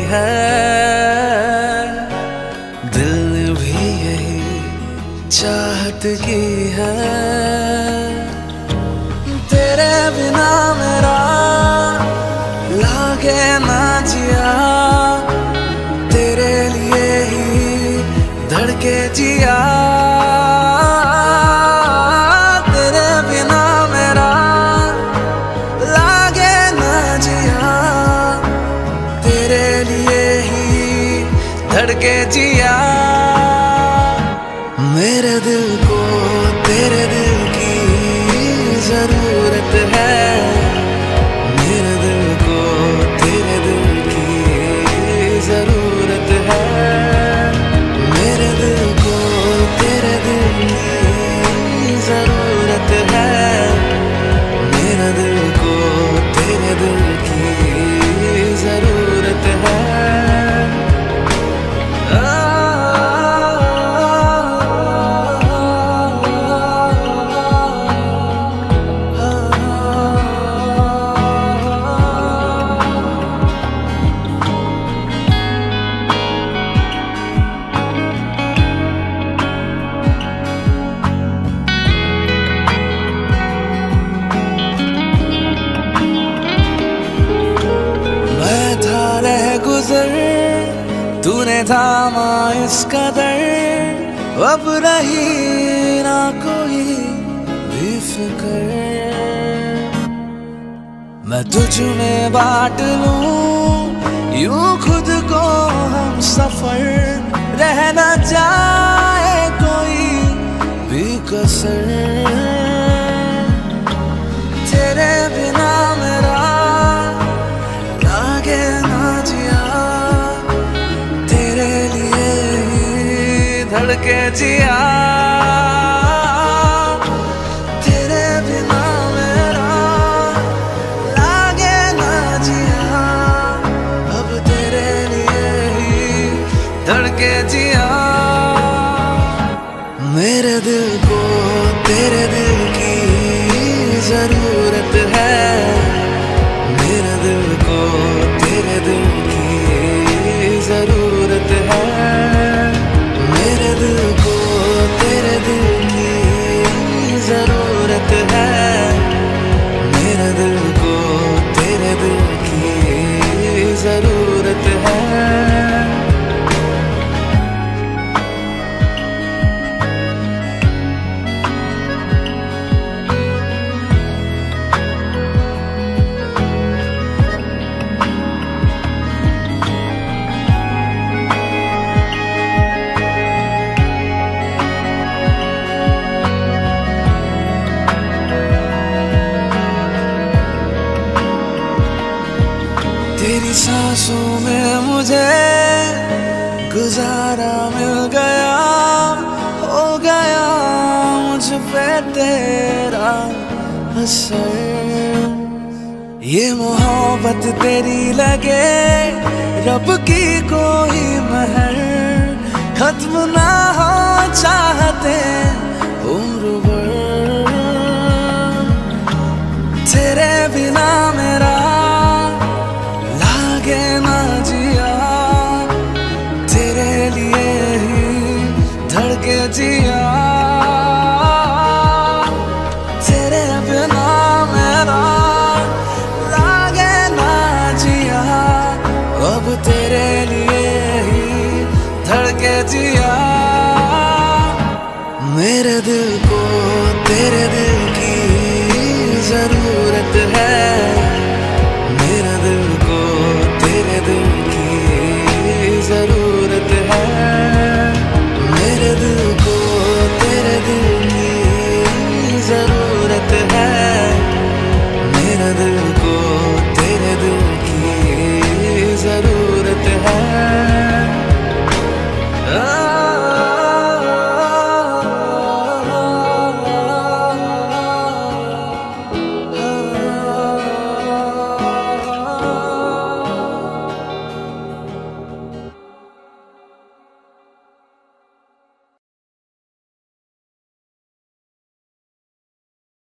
है, दिल ने भी यही चाहत की है। तेरे बिना मेरा लागे ना जिया, तेरे लिए ही धड़के जिया। तेरे बिना मेरा लागे ना जिया, तेरे लिए ही धड़के जिया। मेरे दिल को तेरे दिल की जरूरत है, मेरे दिल को तेरे दिल की जरूरत है। मेरे दिल को तेरे दिल की जरूरत है, मेरे दिल को तेरे दिल की जरूरत है। तूने थामा इस कदर, अब रही ना कोई भी फिक्र। मैं तुझ में बांट लूं यूं खुद को हम सफर, रह न जाए कोई भी कसर। तेरे बिना मेरा लागे ना जिया, तेरे लिए ही धड़के जिया। तेरे बिना मेरा लागे ना जिया, अब तेरे लिए ही धड़के जिया। मेरे दिल को तेरे दिल की जरूरत है, मेरे दिल को तेरे दिल की जरूरत है। मेरे दिल को तेरे दिल की जरूरत है, मेरे दिल को तेरे दिल की जरूरत है। तेरी सांसों में मुझे गुजारा मिल गया, हो गया मुझ पे तेरा असर। ये मोहब्बत तेरी लगे रब की कोई महर, खत्म ना हो चाहते उम्र भर। तेरे बिना मेरा लागे ना जिया, तेरे लिए ही धड़के जिया। तेरे बिना मेरा लागे ना जिया, अब तेरे लिए ही धड़के जिया। मेरे दिल को तेरे दिल